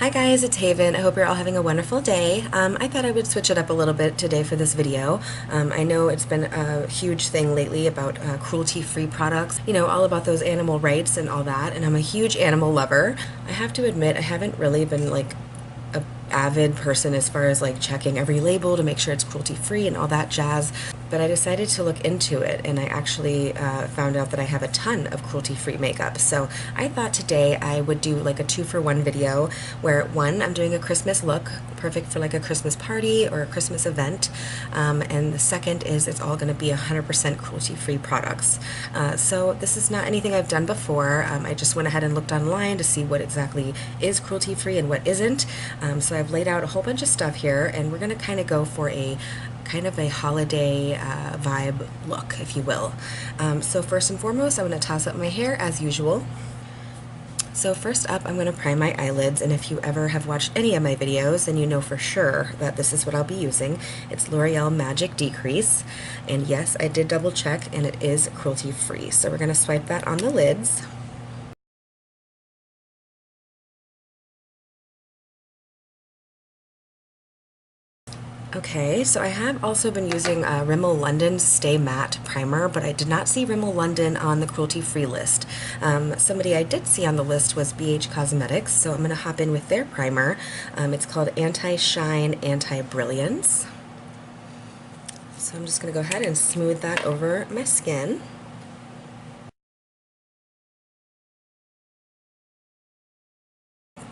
Hi guys, it's Haven. I hope you're all having a wonderful day. I thought I would switch it up a little bit today for this video. I know it's been a huge thing lately about cruelty-free products, you know, all about those animal rights and all that, and I'm a huge animal lover. I have to admit, I haven't really been like a avid person as far as like checking every label to make sure it's cruelty-free and all that jazz, but I decided to look into it, and I actually found out that I have a ton of cruelty-free makeup. So I thought today I would do like a 2-for-1 video where one, I'm doing a Christmas look, perfect for like a Christmas party or a Christmas event, and the second is it's all going to be 100% cruelty-free products. So this is not anything I've done before. I just went ahead and looked online to see what exactly is cruelty-free and what isn't. So I've laid out a whole bunch of stuff here, and we're going to kind of go for a kind of a holiday vibe look, if you will. So first and foremost, I'm going to toss up my hair as usual. So first up, I'm going to prime my eyelids, and if you ever have watched any of my videos, then you know for sure that this is what I'll be using. It's L'Oreal Magic Decrease, and yes, I did double check, and it is cruelty-free. So we're going to swipe that on the lids. Okay, so I have also been using Rimmel London's Stay Matte Primer, but I did not see Rimmel London on the cruelty-free list. Somebody I did see on the list was BH Cosmetics, so I'm going to hop in with their primer. It's called Anti-Shine Anti-Brilliance. So I'm just going to go ahead and smooth that over my skin.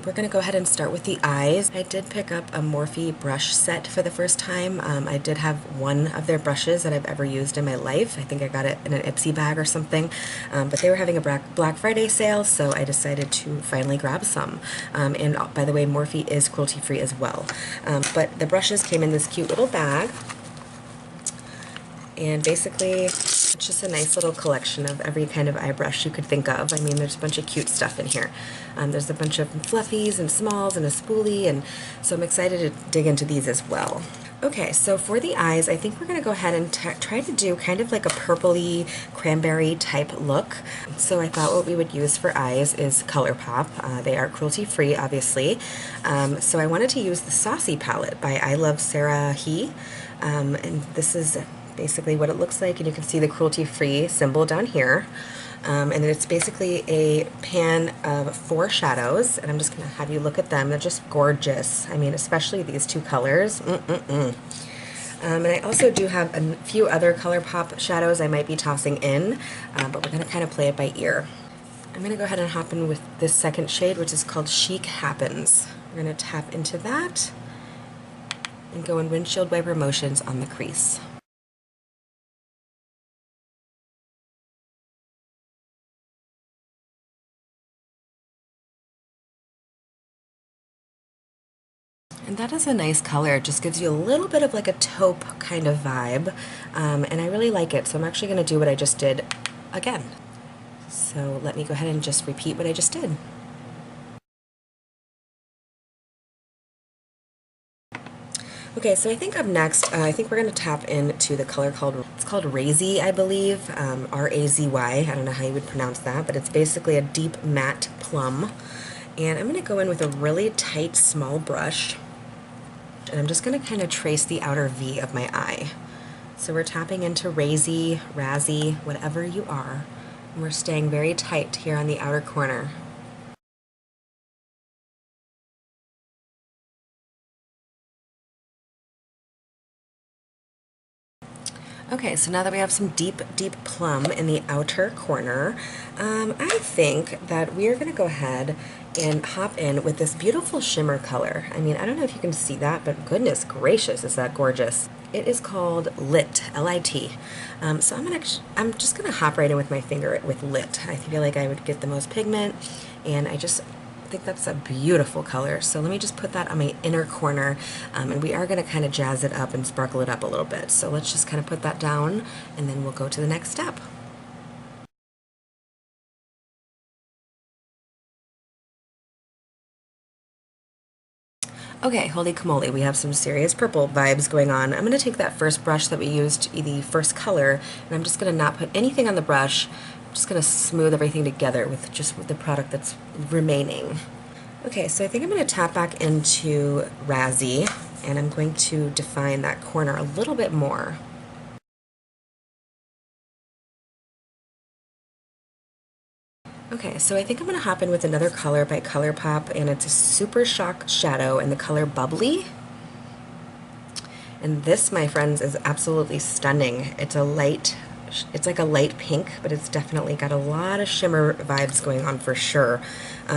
We're going to go ahead and start with the eyes. I did pick up a Morphe brush set for the first time. I did have one of their brushes that I've ever used in my life. I think I got it in an Ipsy bag or something, but they were having a Black Friday sale, so I decided to finally grab some. And by the way, Morphe is cruelty-free as well. But the brushes came in this cute little bag, and basically it's just a nice little collection of every kind of eye brush you could think of. I mean, there's a bunch of cute stuff in here. There's a bunch of fluffies and smalls and a spoolie, and so I'm excited to dig into these as well. Okay, so for the eyes, I think we're going to go ahead and try to do kind of like a purpley cranberry type look. So I thought what we would use for eyes is ColourPop. They are cruelty-free, obviously. So I wanted to use the Saucy palette by I Love Sarah He. And this is basically what it looks like, and you can see the cruelty-free symbol down here. And it's basically a pan of 4 shadows, and I'm just going to have you look at them. They're just gorgeous. I mean, especially these 2 colors. And I also do have a few other ColourPop shadows I might be tossing in, but we're going to kind of play it by ear. I'm going to go ahead and hop in with this second shade, which is called Chic Happens. We're going to tap into that and go in windshield wiper motions on the crease. And that is a nice color. It just gives you a little bit of like a taupe kind of vibe, and I really like it. So I'm actually going to do what I just did again. So let me go ahead and just repeat what I just did. Okay, so I think up next, I think we're going to tap into the color it's called Razy, I believe, R-A-Z-Y. I don't know how you would pronounce that, but it's basically a deep matte plum. And I'm going to go in with a really tight, small brush, and I'm just going to kind of trace the outer V of my eye. So we're tapping into Razy, Razzy, whatever you are, and we're staying very tight here on the outer corner. Okay, so now that we have some deep, deep plum in the outer corner, I think that we are going to go ahead and hop in with this beautiful shimmer color. I mean, I don't know if you can see that, but goodness gracious, is that gorgeous. It is called Lit, L-I-T. So I'm just going to hop right in with my finger with Lit. I feel like I would get the most pigment, and I think that's a beautiful color. So let me just put that on my inner corner, and we are going to kind of jazz it up and sparkle it up a little bit. So let's just kind of put that down, and then we'll go to the next step. Okay, holy camoly, we have some serious purple vibes going on. I'm going to take that first brush that we used, the first color, and I'm just going to not put anything on the brush. I'm just going to smooth everything together with the product that's remaining. Okay, so I think I'm going to tap back into Razzie, and I'm going to define that corner a little bit more. Okay, so I think I'm going to hop in with another color by ColourPop, and it's a Super Shock Shadow in the color Bubbly. And this, my friends, is absolutely stunning. It's like a light pink, but it's definitely got a lot of shimmer vibes going on for sure.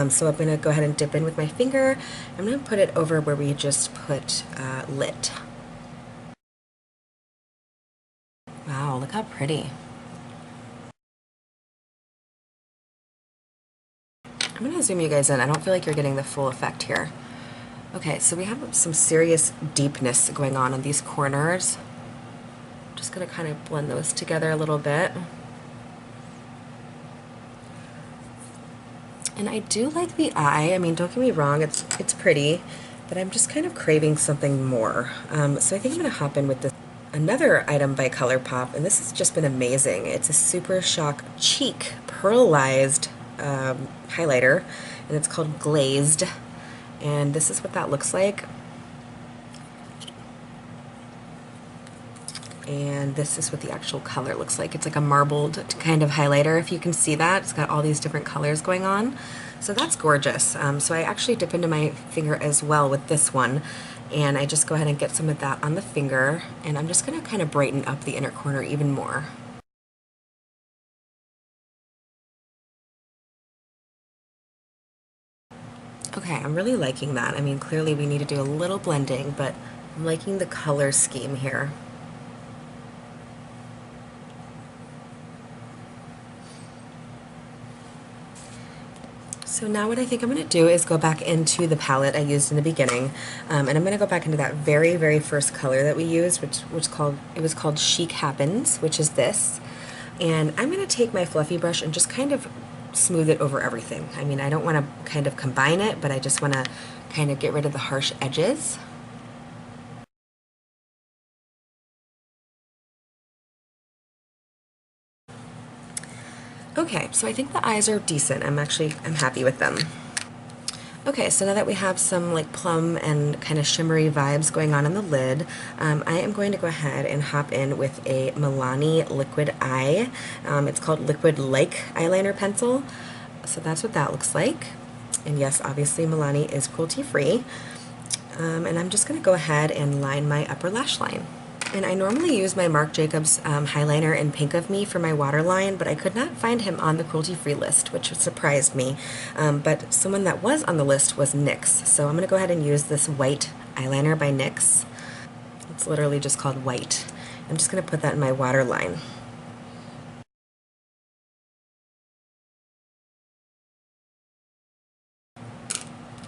So I'm going to go ahead and dip in with my finger. I'm going to put it over where we just put lit. Wow, look how pretty. I'm going to zoom you guys in. I don't feel like you're getting the full effect here. Okay, so we have some serious deepness going on in these corners. Just going to kind of blend those together a little bit. And I do like the eye. I mean, don't get me wrong, it's pretty, but I'm just kind of craving something more. So I think I'm going to hop in with this another item by ColourPop, and this has just been amazing. It's a Super Shock Cheek Pearlized highlighter, and it's called Glazed, and this is what that looks like. And this is what the actual color looks like. It's like a marbled kind of highlighter, if you can see that. It's got all these different colors going on. So that's gorgeous. So I actually dip into my finger as well with this one, and I just go ahead and get some of that on the finger, and I'm just going to kind of brighten up the inner corner even more. Okay, I'm really liking that. I mean, clearly we need to do a little blending, but I'm liking the color scheme here. So now what I think I'm going to do is go back into the palette I used in the beginning, and I'm going to go back into that very first color that we used, which was called Chic Happens, which is this. And I'm going to take my fluffy brush and just kind of smooth it over everything. I mean, I don't want to kind of combine it, but I just want to kind of get rid of the harsh edges. Okay, so I think the eyes are decent. I'm happy with them. Okay, so now that we have some like plum and kind of shimmery vibes going on in the lid, I am going to go ahead and hop in with a Milani Liquid Eye. It's called Liquid Like Eyeliner Pencil. So that's what that looks like. And yes, obviously Milani is cruelty-free. And I'm just going to go ahead and line my upper lash line. And I normally use my Marc Jacobs highliner in Pink of Me for my waterline, but I could not find him on the cruelty-free list, which surprised me. But someone that was on the list was NYX, so I'm going to go ahead and use this white eyeliner by NYX. It's literally just called White. I'm just going to put that in my waterline.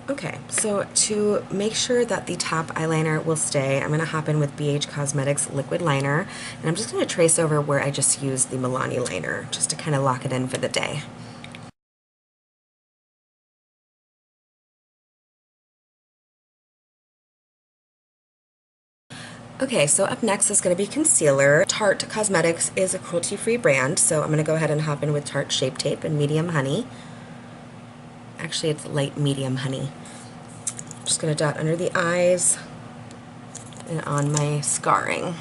Okay, so to make sure that the top eyeliner will stay, I'm going to hop in with BH Cosmetics Liquid Liner, and I'm just going to trace over where I just used the Milani liner, just to kind of lock it in for the day. Okay, so up next is going to be concealer. Tarte Cosmetics is a cruelty-free brand, so I'm going to go ahead and hop in with Tarte Shape Tape and Medium Honey. Actually, it's light medium honey. Just going to dot under the eyes and on my scarring.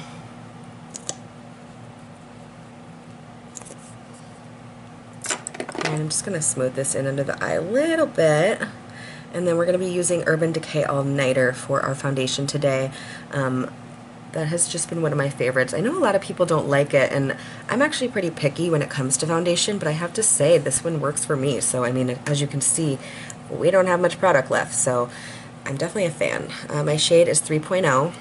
And I'm just going to smooth this in under the eye a little bit. And then we're going to be using Urban Decay All Nighter for our foundation today. That has just been one of my favorites. I know a lot of people don't like it, and I'm actually pretty picky when it comes to foundation, but I have to say this one works for me. So, I mean, as you can see, we don't have much product left, so I'm definitely a fan. My shade is 3.0,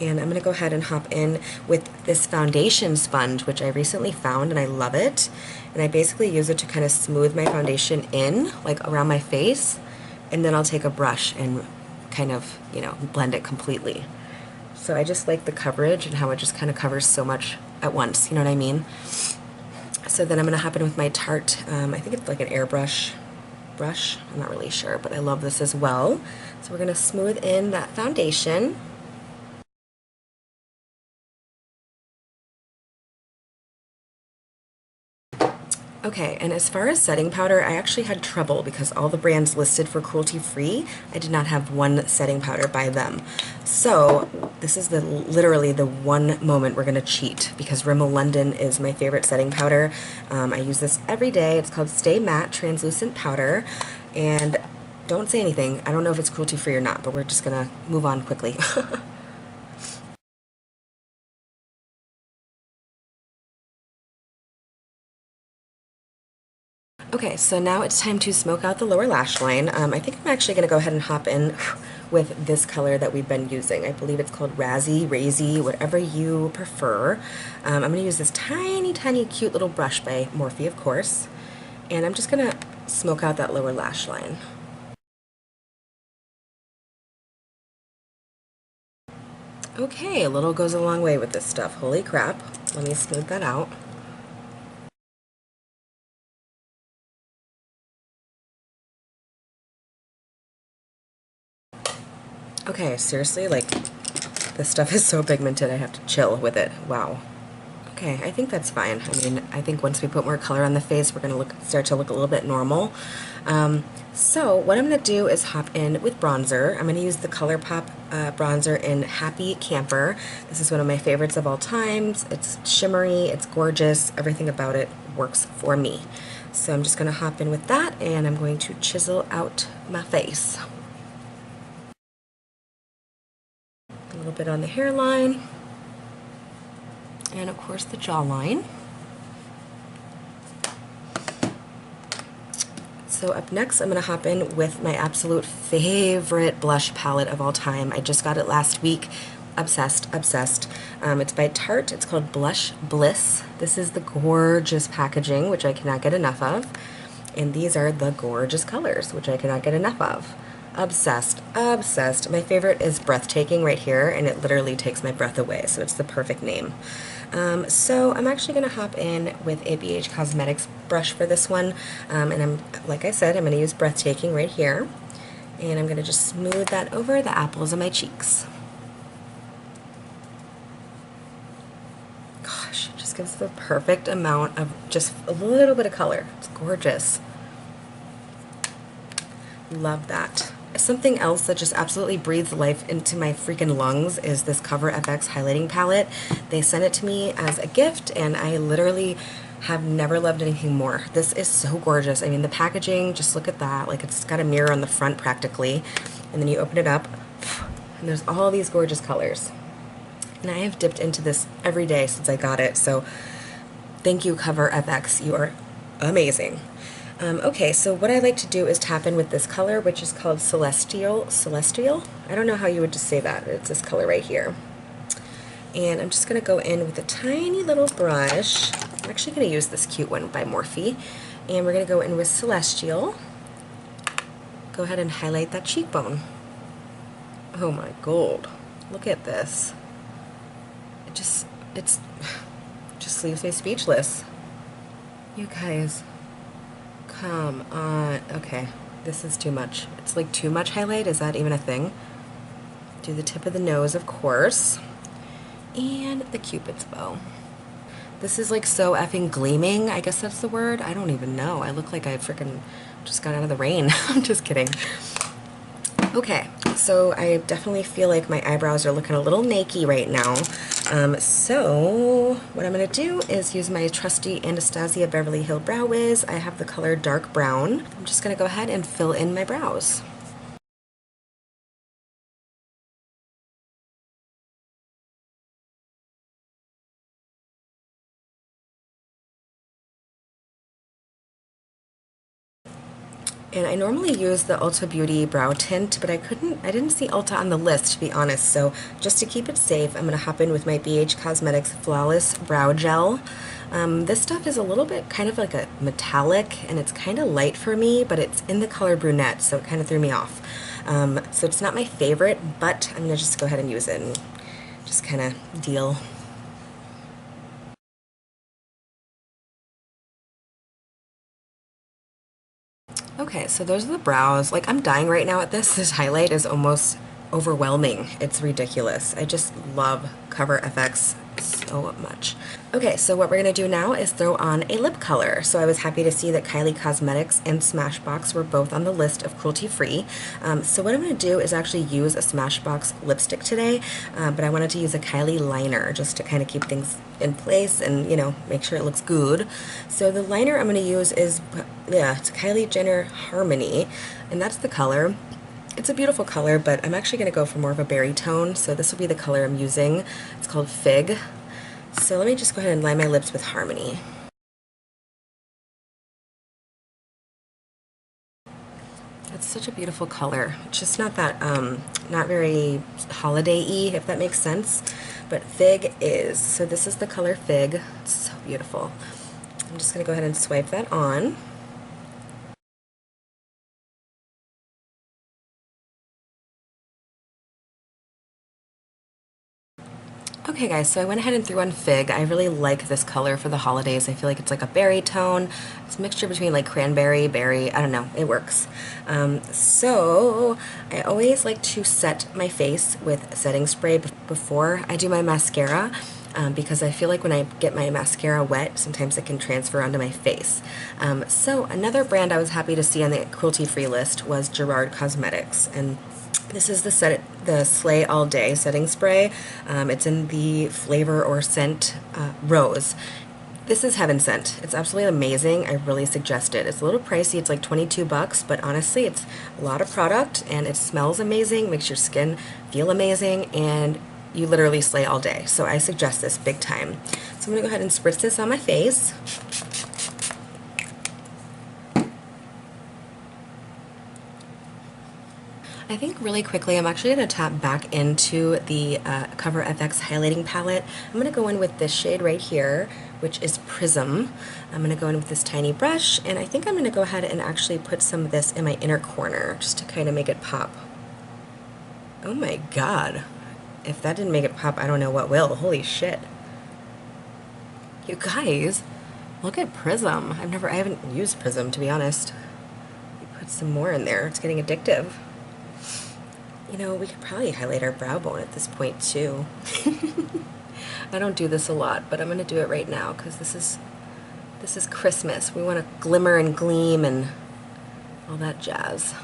and I'm going to go ahead and hop in with this foundation sponge, which I recently found, and I love it. And I basically use it to kind of smooth my foundation in, like around my face, and then I'll take a brush and kind of, you know, blend it completely. So I just like the coverage and how it just kind of covers so much at once, you know what I mean? So then I'm going to hop in with my Tarte, I think it's like an airbrush brush, I'm not really sure, but I love this as well. So we're going to smooth in that foundation. Okay, and as far as setting powder, I actually had trouble because all the brands listed for cruelty-free, I did not have one setting powder by them. So this is literally the one moment we're gonna cheat because Rimmel London is my favorite setting powder. I use this every day. It's called Stay Matte Translucent Powder, and don't say anything. I don't know if it's cruelty-free or not, but we're just gonna move on quickly. Okay, so now it's time to smoke out the lower lash line. I think I'm actually going to go ahead and hop in with this color that we've been using. I believe it's called Razy, whatever you prefer. I'm going to use this tiny, tiny, cute little brush by Morphe, of course. And I'm just going to smoke out that lower lash line. Okay, a little goes a long way with this stuff. Holy crap. Let me smooth that out. Okay, seriously, like, this stuff is so pigmented I have to chill with it. Wow. Okay, I think that's fine. I mean, I think once we put more color on the face, we're going to start to look a little bit normal. So what I'm going to do is hop in with bronzer. I'm going to use the ColourPop bronzer in Happy Camper. This is one of my favorites of all times. It's shimmery, it's gorgeous, everything about it works for me. So I'm just going to hop in with that, and I'm going to chisel out my face. A little bit on the hairline, and of course the jawline. So up next, I'm going to hop in with my absolute favorite blush palette of all time. I just got it last week. Obsessed, obsessed. It's by Tarte. It's called Blush Bliss. This is the gorgeous packaging, which I cannot get enough of. And these are the gorgeous colors, which I cannot get enough of. Obsessed, obsessed. My favorite is Breathtaking right here, and it literally takes my breath away, so it's the perfect name. So I'm actually going to hop in with a BH Cosmetics brush for this one, and like I said, I'm going to use Breathtaking right here, and I'm going to just smooth that over the apples of my cheeks. Gosh, it just gives the perfect amount of just a little bit of color. It's gorgeous. Love that. Something else that just absolutely breathes life into my freaking lungs is this Cover FX highlighting palette. They sent it to me as a gift, and I literally have never loved anything more. This is so gorgeous. I mean, the packaging, just look at that. Like, it's got a mirror on the front practically, and then you open it up, and there's all these gorgeous colors. And I have dipped into this every day since I got it, so thank you, Cover FX. You are amazing. Okay, so what I like to do is tap in with this color, which is called Celestial. I don't know how you would just say that. It's this color right here. And I'm just going to go in with a tiny little brush. I'm actually going to use this cute one by Morphe. And we're going to go in with Celestial. Go ahead and highlight that cheekbone. Oh my god. Look at this. It just leaves me speechless. You guys. Come on. Okay, this is too much. It's like too much highlight. Is that even a thing? Do the tip of the nose, of course. And the Cupid's bow. This is like so effing gleaming. I guess that's the word. I don't even know. I look like I freaking just got out of the rain. I'm just kidding. Okay, so I definitely feel like my eyebrows are looking a little naked right now. So what I'm going to do is use my trusty Anastasia Beverly Hill Brow Wiz. I have the color dark brown. I'm just going to go ahead and fill in my brows. And I normally use the Ulta Beauty Brow Tint, but I didn't see Ulta on the list, to be honest. So just to keep it safe, I'm going to hop in with my BH Cosmetics Flawless Brow Gel. This stuff is a little bit kind of like a metallic, and it's kind of light for me, but it's in the color brunette, so it kind of threw me off. So it's not my favorite, but I'm going to just go ahead and use it and just kind of deal. Okay, so those are the brows. Like, I'm dying right now at this. This highlight is almost overwhelming. It's ridiculous. I just love Cover FX so much. Okay, so what we're going to do now is throw on a lip color. So I was happy to see that Kylie Cosmetics and Smashbox were both on the list of cruelty-free. So what I'm going to do is actually use a Smashbox lipstick today, but I wanted to use a Kylie liner just to kind of keep things in place and, you know, make sure it looks good. So the liner I'm going to use is, it's Kylie Jenner Harmony, and that's the color. It's a beautiful color, but I'm actually going to go for more of a berry tone, so this will be the color I'm using. It's called Fig. So let me just go ahead and line my lips with Harmony. It's such a beautiful color. It's just not that, not very holiday-y, if that makes sense, but Fig is. So this is the color Fig. It's so beautiful. I'm just going to go ahead and swipe that on. Okay guys, so I went ahead and threw on Fig. I really like this color for the holidays. I feel like it's like a berry tone. It's a mixture between like cranberry, berry, I don't know, it works. So I always like to set my face with setting spray before I do my mascara. Because I feel like when I get my mascara wet, sometimes it can transfer onto my face. So another brand I was happy to see on the cruelty-free list was Gerard Cosmetics, and this is the Slay All Day setting spray. It's in the flavor or scent Rose. This is heaven sent. It's absolutely amazing. I really suggest it. It's a little pricey. It's like 22 bucks, but honestly, it's a lot of product and it smells amazing, makes your skin feel amazing, and you literally slay all day. So I suggest this big time. So I'm gonna go ahead and spritz this on my face. I think really quickly I'm actually going to tap back into the Cover FX highlighting palette. I'm going to go in with this shade right here, which is Prism. I'm going to go in with this tiny brush, and I think I'm going to go ahead and actually put some of this in my inner corner just to kind of make it pop. Oh my god. If that didn't make it pop, I don't know what will. Holy shit. You guys, look at Prism. I haven't used Prism, to be honest. Put some more in there. It's getting addictive. You know, we could probably highlight our brow bone at this point too. I don't do this a lot, but I'm going to do it right now because this is Christmas. We want to glimmer and gleam and all that jazz.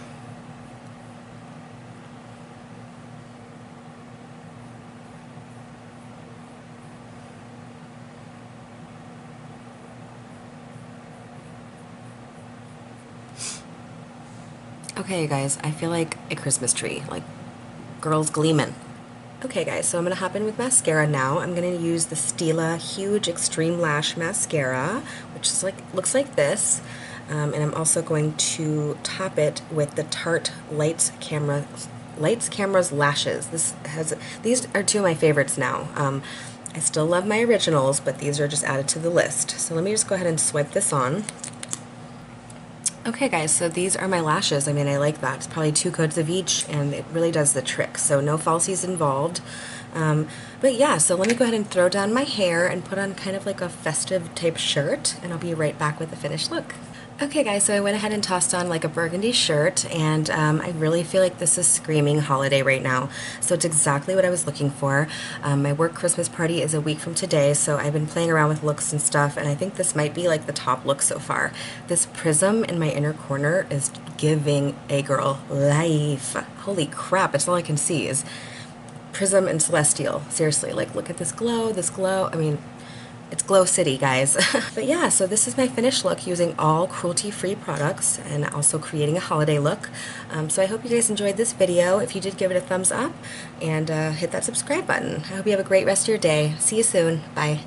Okay, you guys, I feel like a Christmas tree, like girls gleaming. Okay guys, so I'm going to hop in with mascara now. I'm going to use the Stila Huge Extreme Lash Mascara, which is looks like this. And I'm also going to top it with the Tarte Lights Cameras Lashes. These are two of my favorites now. I still love my originals, but these are just added to the list. So let me just go ahead and swipe this on. Okay guys, so these are my lashes. I mean, I like that. It's probably 2 coats of each, and it really does the trick. So no falsies involved. But yeah, so let me go ahead and throw down my hair and put on kind of like a festive type shirt, and I'll be right back with the finished look. Okay guys, so I went ahead and tossed on like a burgundy shirt, and I really feel like this is screaming holiday right now. So it's exactly what I was looking for. My work Christmas party is a week from today, so I've been playing around with looks and stuff, and I think this might be like the top look so far. This prism in my inner corner is giving a girl life. Holy crap, it's all I can see is prism and celestial. Seriously, like look at this glow, I mean, it's Glow City, guys. But yeah, so this is my finished look using all cruelty-free products and also creating a holiday look. So I hope you guys enjoyed this video. If you did, give it a thumbs up and hit that subscribe button. I hope you have a great rest of your day. See you soon. Bye.